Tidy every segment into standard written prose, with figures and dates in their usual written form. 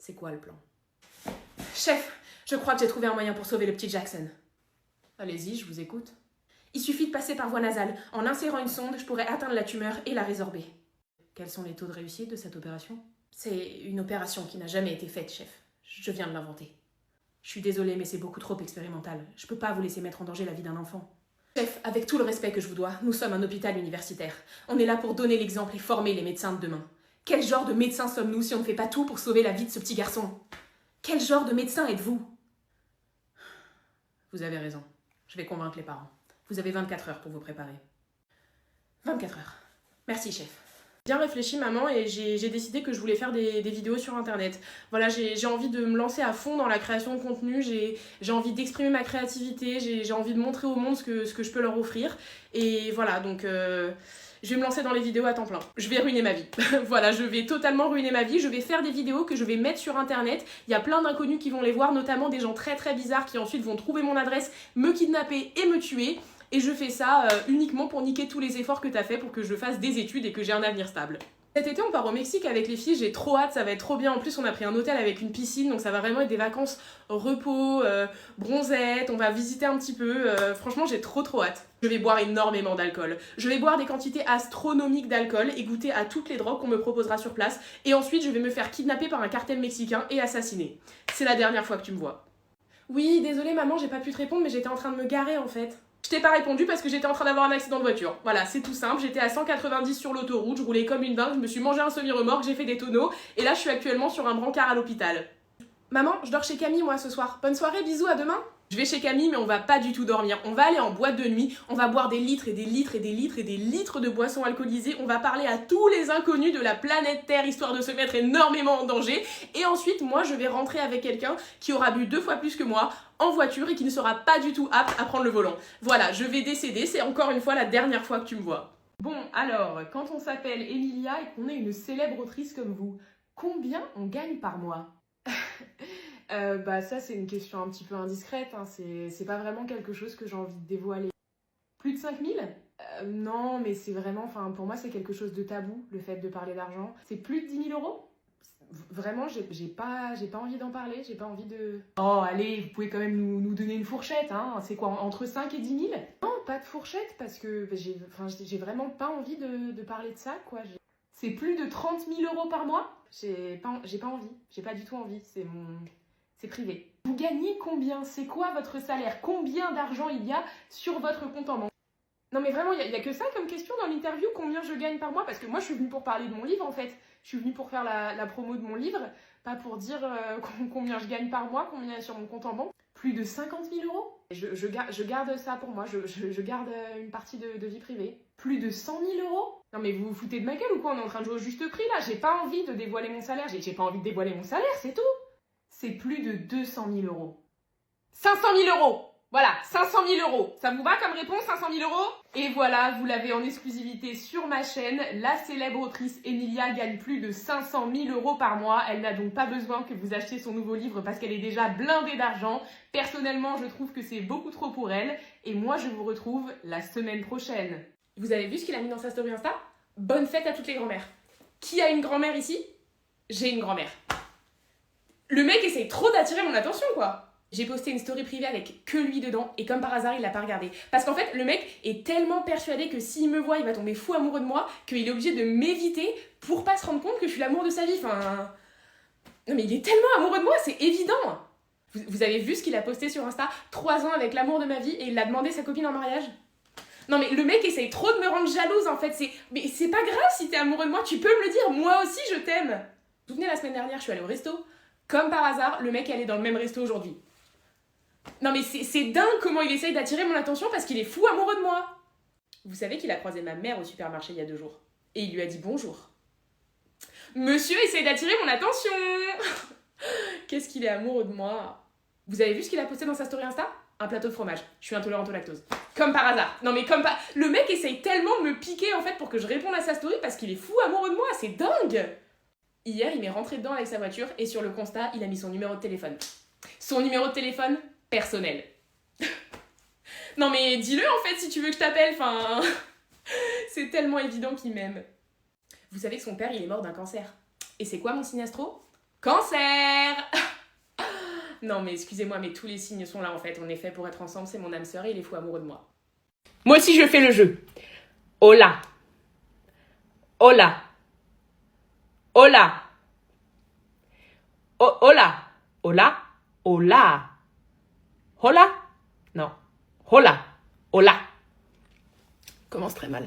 C'est quoi le plan? Chef, je crois que j'ai trouvé un moyen pour sauver le petit Jackson. Allez-y, je vous écoute. Il suffit de passer par voie nasale. En insérant une sonde, je pourrais atteindre la tumeur et la résorber. Quels sont les taux de réussite de cette opération? C'est une opération qui n'a jamais été faite, chef. Je viens de l'inventer. Je suis désolée, mais c'est beaucoup trop expérimental. Je peux pas vous laisser mettre en danger la vie d'un enfant. Chef, avec tout le respect que je vous dois, nous sommes un hôpital universitaire. On est là pour donner l'exemple et former les médecins de demain. Quel genre de médecin sommes-nous si on ne fait pas tout pour sauver la vie de ce petit garçon? Quel genre de médecin êtes-vous? Vous avez raison. Je vais convaincre les parents. Vous avez 24 heures pour vous préparer. 24 heures. Merci, chef. Bien réfléchi, maman, et j'ai décidé que je voulais faire des vidéos sur Internet. Voilà, j'ai envie de me lancer à fond dans la création de contenu, j'ai envie d'exprimer ma créativité, j'ai envie de montrer au monde ce que je peux leur offrir. Et voilà, donc je vais me lancer dans les vidéos à temps plein. Je vais ruiner ma vie. Voilà, je vais totalement ruiner ma vie. Je vais faire des vidéos que je vais mettre sur Internet. Il y a plein d'inconnus qui vont les voir, notamment des gens très très bizarres qui ensuite vont trouver mon adresse, me kidnapper et me tuer. Et je fais ça uniquement pour niquer tous les efforts que t'as fait pour que je fasse des études et que j'ai un avenir stable. Cet été, on part au Mexique avec les filles, j'ai trop hâte, ça va être trop bien. En plus, on a pris un hôtel avec une piscine, donc ça va vraiment être des vacances repos, bronzette, on va visiter un petit peu. Franchement, j'ai trop hâte. Je vais boire énormément d'alcool. Je vais boire des quantités astronomiques d'alcool et goûter à toutes les drogues qu'on me proposera sur place. Et ensuite, je vais me faire kidnapper par un cartel mexicain et assassiner. C'est la dernière fois que tu me vois. Oui, désolée maman, j'ai pas pu te répondre, mais j'étais en train de me garer en fait. Je t'ai pas répondu parce que j'étais en train d'avoir un accident de voiture. Voilà, c'est tout simple, j'étais à 190 sur l'autoroute, je roulais comme une dingue, je me suis mangé un semi-remorque, j'ai fait des tonneaux, et là je suis actuellement sur un brancard à l'hôpital. Maman, je dors chez Camille moi ce soir. Bonne soirée, bisous, à demain. Je vais chez Camille, mais on va pas du tout dormir. On va aller en boîte de nuit, on va boire des litres et des litres et des litres et des litres de boissons alcoolisées, on va parler à tous les inconnus de la planète Terre, histoire de se mettre énormément en danger. Et ensuite, moi, je vais rentrer avec quelqu'un qui aura bu 2 fois plus que moi, en voiture, et qui ne sera pas du tout apte à prendre le volant. Voilà, je vais décéder, c'est encore une fois la dernière fois que tu me vois. Bon, alors, quand on s'appelle Emilia et qu'on est une célèbre autrice comme vous, combien on gagne par mois? Bah ça c'est une question un petit peu indiscrète, hein. C'est pas vraiment quelque chose que j'ai envie de dévoiler. Plus de 5000? Non, mais c'est vraiment, enfin pour moi c'est quelque chose de tabou, le fait de parler d'argent. C'est plus de 10 000 euros? Vraiment, j'ai pas envie d'en parler, j'ai pas envie de... Oh allez, vous pouvez quand même nous donner une fourchette, hein. C'est quoi, entre 5 et 10 000? Non, pas de fourchette, parce que j'ai vraiment pas envie de parler de ça, quoi. C'est plus de 30 000 euros par mois? J'ai pas envie, j'ai pas du tout envie, c'est privé. Vous gagnez combien? C'est quoi votre salaire? Combien d'argent il y a sur votre compte en banque? Non mais vraiment, il y a que ça comme question dans l'interview, combien je gagne par mois? Parce que moi je suis venue pour parler de mon livre en fait. Je suis venue pour faire la promo de mon livre, pas pour dire combien je gagne par mois, combien il y a sur mon compte en banque. Plus de 50 000 euros? Je garde ça pour moi, je garde une partie de vie privée. Plus de 100 000 euros? Non mais vous vous foutez de ma gueule ou quoi? On est en train de jouer au juste prix là, j'ai pas envie de dévoiler mon salaire, j'ai pas envie de dévoiler mon salaire, c'est tout. C'est plus de 200 000 euros. 500 000 euros! Voilà, 500 000 euros. Ça vous va comme réponse, 500 000 euros? Et voilà, vous l'avez en exclusivité sur ma chaîne. La célèbre autrice Emilia gagne plus de 500 000 euros par mois. Elle n'a donc pas besoin que vous achetiez son nouveau livre parce qu'elle est déjà blindée d'argent. Personnellement, je trouve que c'est beaucoup trop pour elle. Et moi, je vous retrouve la semaine prochaine. Vous avez vu ce qu'il a mis dans sa story Insta? Bonne fête à toutes les grand-mères. Qui a une grand-mère ici? J'ai une grand-mère. Le mec essaye trop d'attirer mon attention, quoi. J'ai posté une story privée avec que lui dedans et comme par hasard, il l'a pas regardé. Parce qu'en fait, le mec est tellement persuadé que s'il me voit, il va tomber fou amoureux de moi qu'il est obligé de m'éviter pour pas se rendre compte que je suis l'amour de sa vie. Enfin... Non mais il est tellement amoureux de moi, c'est évident. Vous avez vu ce qu'il a posté sur Insta? 3 ans avec l'amour de ma vie et il a demandé sa copine en mariage? Non mais le mec essaye trop de me rendre jalouse en fait. Mais c'est pas grave si t'es amoureux de moi, tu peux me le dire. Moi aussi, je t'aime. Vous vous souvenez, la semaine dernière, je suis allée au resto. Comme par hasard, le mec allait dans le même resto aujourd'hui. Non mais c'est dingue comment il essaye d'attirer mon attention parce qu'il est fou amoureux de moi. Vous savez qu'il a croisé ma mère au supermarché il y a 2 jours. Et il lui a dit bonjour. Monsieur essaye d'attirer mon attention. Qu'est-ce qu'il est amoureux de moi. Vous avez vu ce qu'il a posté dans sa story Insta? Un plateau de fromage. Je suis intolérante au lactose. Comme par hasard. Non mais comme pas... Le mec essaye tellement de me piquer en fait pour que je réponde à sa story parce qu'il est fou amoureux de moi. C'est dingue. Hier, il m'est rentré dedans avec sa voiture et sur le constat, il a mis son numéro de téléphone. Son numéro de téléphone personnel. Non mais dis-le en fait si tu veux que je t'appelle, enfin... C'est tellement évident qu'il m'aime. Vous savez que son père, il est mort d'un cancer. Et c'est quoi mon signe astro? Cancer! Non, mais excusez-moi, mais tous les signes sont là en fait. On est fait pour être ensemble, c'est mon âme sœur et il est fou amoureux de moi. Moi aussi, je fais le jeu. Hola. Hola. Hola. Hola. Hola. Hola. Hola. Non. Hola. Hola. Commence très mal.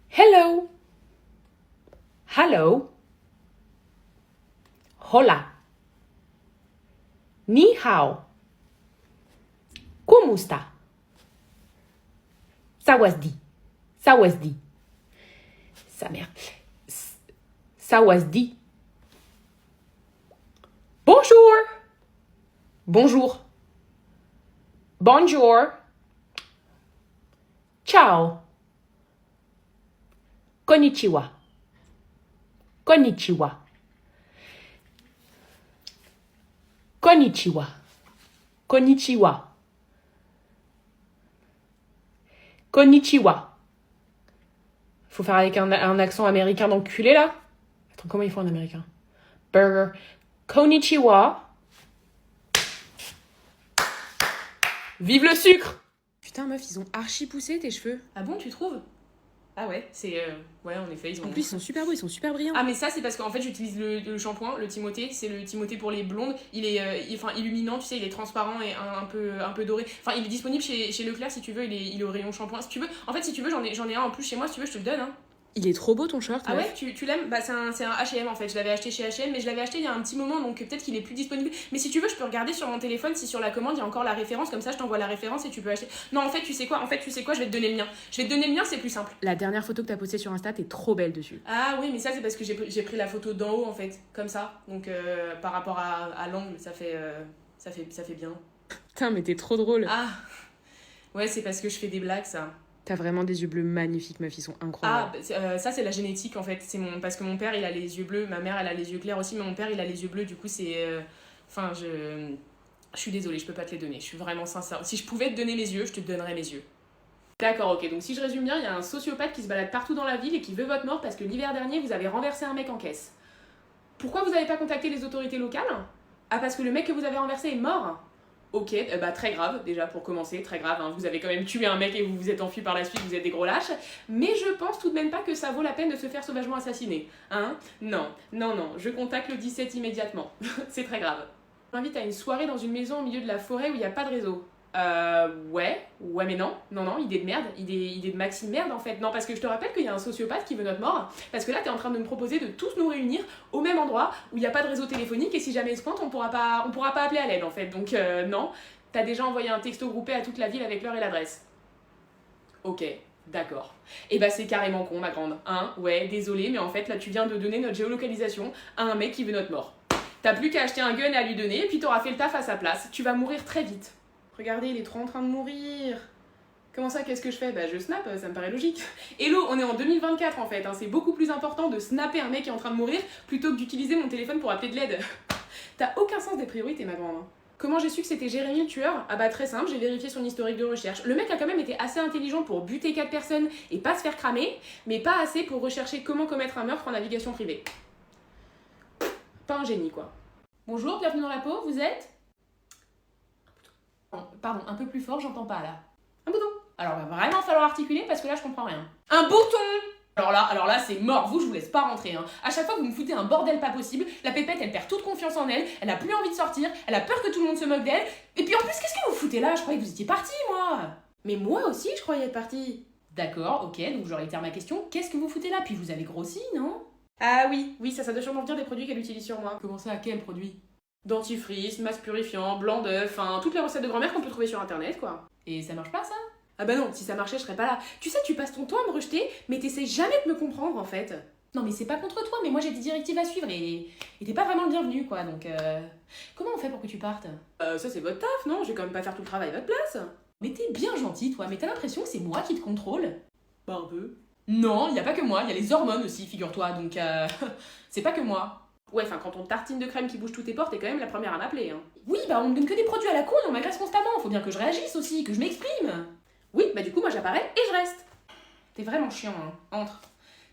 Hello. Hello. Hola. Ni hao. ¿Cómo está? Sawasdi. Sawasdi. Sa mère. Sawasdi. Bonjour. Bonjour. Bonjour. Ciao. Konnichiwa. Konnichiwa. Konnichiwa. Konnichiwa. Konnichiwa. Faut faire avec un accent américain d'enculé là. Attends, comment ils font en américain? Burger. Konnichiwa. Vive le sucre! Putain meuf, ils ont archi poussé tes cheveux. Ah bon, tu trouves? Ah ouais, c'est... Ouais, en effet, ils ont... En plus, ils sont super beaux, ils sont super brillants. Ah mais ça, c'est parce qu'en fait, j'utilise le shampoing, le Timothée. C'est le Timothée pour les blondes. Il est illuminant, tu sais, il est transparent et un peu doré. Enfin, il est disponible chez Leclerc, si tu veux. Il est au rayon shampoing. Si tu veux, en fait, si tu veux, j'en ai un en plus chez moi. Si tu veux, je te le donne, hein. Il est trop beau ton short. Ah ouais, tu l'aimes? Bah c'est un H&M en fait, je l'avais acheté chez H&M, mais je l'avais acheté il y a un petit moment, donc peut-être qu'il est plus disponible. Mais si tu veux, je peux regarder sur mon téléphone si sur la commande il y a encore la référence, comme ça je t'envoie la référence et tu peux acheter. Non, en fait, tu sais quoi, je vais te donner le mien. Je vais te donner le mien, c'est plus simple. La dernière photo que t'as postée sur Insta, t'es trop belle dessus. Ah oui, mais ça c'est parce que j'ai pris la photo d'en haut en fait, comme ça. Donc par rapport à l'angle, ça fait bien. Putain, mais t'es trop drôle. Ah ouais, c'est parce que je fais des blagues, ça. T'as vraiment des yeux bleus magnifiques, meuf, ils sont incroyables. Ah, ça c'est la génétique en fait, parce que mon père il a les yeux bleus, ma mère elle a les yeux clairs aussi, mais mon père il a les yeux bleus, du coup c'est... Enfin, je suis désolée, je peux pas te les donner, je suis vraiment sincère. Si je pouvais te donner mes yeux, je te donnerais mes yeux. D'accord, ok, donc si je résume bien, il y a un sociopathe qui se balade partout dans la ville et qui veut votre mort parce que l'hiver dernier vous avez renversé un mec en caisse. Pourquoi vous avez pas contacté les autorités locales? Ah, parce que le mec que vous avez renversé est mort? Ok, bah très grave, déjà pour commencer, très grave, hein. Vous avez quand même tué un mec et vous vous êtes enfui par la suite, vous êtes des gros lâches, mais je pense tout de même pas que ça vaut la peine de se faire sauvagement assassiner, hein? Non, je contacte le 17 immédiatement, c'est très grave. Je m'invite à une soirée dans une maison au milieu de la forêt où il n'y a pas de réseau. Ouais, mais non, idée de merde, idée de maxi merde en fait. Non, parce que je te rappelle qu'il y a un sociopathe qui veut notre mort, parce que là t'es en train de me proposer de tous nous réunir au même endroit où il n'y a pas de réseau téléphonique et si jamais il se pointe, on pourra pas appeler à l'aide en fait. Donc non, t'as déjà envoyé un texto groupé à toute la ville avec l'heure et l'adresse. Ok, d'accord. Et bah c'est carrément con ma grande, hein, ouais, désolé, mais en fait là tu viens de donner notre géolocalisation à un mec qui veut notre mort. T'as plus qu'à acheter un gun et à lui donner, et puis t'auras fait le taf à sa place. Tu vas mourir très vite. Regardez, il est trop en train de mourir. Comment ça, qu'est-ce que je fais? Bah je snap, ça me paraît logique. Hello, on est en 2024 en fait, hein. C'est beaucoup plus important de snapper un mec qui est en train de mourir plutôt que d'utiliser mon téléphone pour appeler de l'aide. T'as aucun sens des priorités, ma grande. Comment j'ai su que c'était Jérémy le tueur? Ah bah très simple, j'ai vérifié son historique de recherche. Le mec a quand même été assez intelligent pour buter 4 personnes et pas se faire cramer, mais pas assez pour rechercher comment commettre un meurtre en navigation privée. Pas un génie quoi. Bonjour, bienvenue dans la peau, vous êtes? Pardon, un peu plus fort, j'entends pas là. Un bouton. Alors va vraiment falloir articuler parce que là je comprends rien. Un bouton! Alors là c'est mort, je vous laisse pas rentrer. Hein. À chaque fois que vous me foutez un bordel pas possible, la pépette elle perd toute confiance en elle, elle a plus envie de sortir, elle a peur que tout le monde se moque d'elle. Et puis en plus, qu'est-ce que vous foutez là? Je croyais que vous étiez partis, moi. Mais moi aussi je croyais être partie. D'accord, ok, donc je réitère ma question. Qu'est-ce que vous foutez là? Puis vous avez grossi, non? Ah oui, ça doit sûrement venir des produits qu'elle utilise sur moi. Comment ça, quel produit? Dentifrice, masque purifiant, blanc d'œuf, enfin toutes les recettes de grand-mère qu'on peut trouver sur internet quoi. Et ça marche pas ça? Ah bah non, si ça marchait je serais pas là. Tu sais, tu passes ton temps à me rejeter, mais t'essaies jamais de me comprendre en fait. Non mais c'est pas contre toi, mais moi j'ai des directives à suivre et t'es pas vraiment le bienvenu quoi, donc comment on fait pour que tu partes? Ça c'est votre taf, non? Je vais quand même pas faire tout le travail à votre place. Mais t'es bien gentil toi, mais t'as l'impression que c'est moi qui te contrôle? Bah un peu. Non, y a pas que moi, y a les hormones aussi, figure-toi, donc c'est pas que moi. Ouais, enfin, quand on tartine de crème qui bouge toutes tes portes, t'es quand même la première à m'appeler, hein. Oui, bah on me donne que des produits à la con et on m'agresse constamment. Faut bien que je réagisse aussi, que je m'exprime. Oui, bah du coup, moi j'apparais et je reste. T'es vraiment chiant, hein. Entre.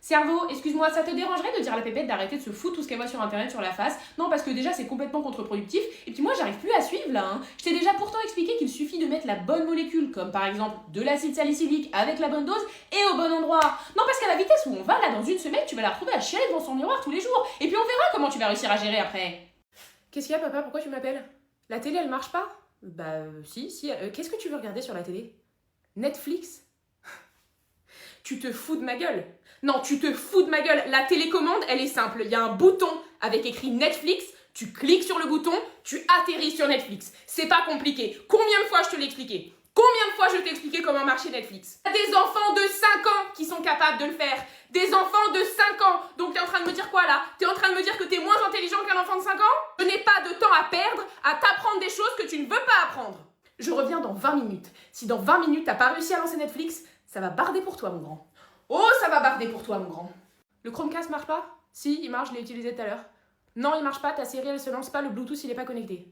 Cerveau, excuse-moi, ça te dérangerait de dire à la pépette d'arrêter de se foutre tout ce qu'elle voit sur internet sur la face? Non, parce que déjà c'est complètement contre-productif, et puis moi j'arrive plus à suivre là, hein. Je t'ai déjà pourtant expliqué qu'il suffit de mettre la bonne molécule, comme par exemple de l'acide salicylique avec la bonne dose et au bon endroit. Non, parce qu'à la vitesse où on va là, dans une semaine, tu vas la retrouver à chialer devant son miroir tous les jours, et puis on verra comment tu vas réussir à gérer après. Qu'est-ce qu'il y a papa, pourquoi tu m'appelles? La télé elle marche pas? Si, qu'est-ce que tu veux regarder sur la télé? Netflix? Tu te fous de ma gueule? Non, tu te fous de ma gueule. La télécommande, elle est simple. Il y a un bouton avec écrit Netflix. Tu cliques sur le bouton, tu atterris sur Netflix. C'est pas compliqué. Combien de fois je te l'ai expliqué? Combien de fois je t'ai expliqué comment marcher Netflix? Il y a des enfants de 5 ans qui sont capables de le faire. Des enfants de 5 ans. Donc t'es en train de me dire quoi là? T'es en train de me dire que t'es moins intelligent qu'un enfant de 5 ans? Je n'ai pas de temps à perdre à t'apprendre des choses que tu ne veux pas apprendre. Je reviens dans 20 minutes. Si dans 20 minutes t'as pas réussi à lancer Netflix, ça va barder pour toi mon grand. Oh, ça va barder pour toi mon grand. Le Chromecast marche pas? Si, il marche, je l'ai utilisé tout à l'heure. Non, il marche pas, ta série elle se lance pas, le Bluetooth il est pas connecté.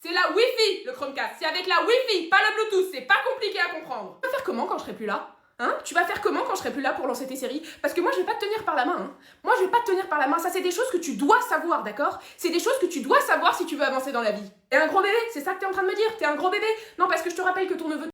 C'est la Wi-Fi le Chromecast, c'est avec la Wi-Fi, pas le Bluetooth, c'est pas compliqué à comprendre. Tu vas faire comment quand je serai plus là? Hein? Tu vas faire comment quand je serai plus là pour lancer tes séries? Parce que moi je vais pas te tenir par la main, hein. Moi je vais pas te tenir par la main, ça c'est des choses que tu dois savoir, d'accord? C'est des choses que tu dois savoir si tu veux avancer dans la vie. T'es un gros bébé, c'est ça que t'es en train de me dire? T'es un gros bébé? Non, parce que je te rappelle que ton neveu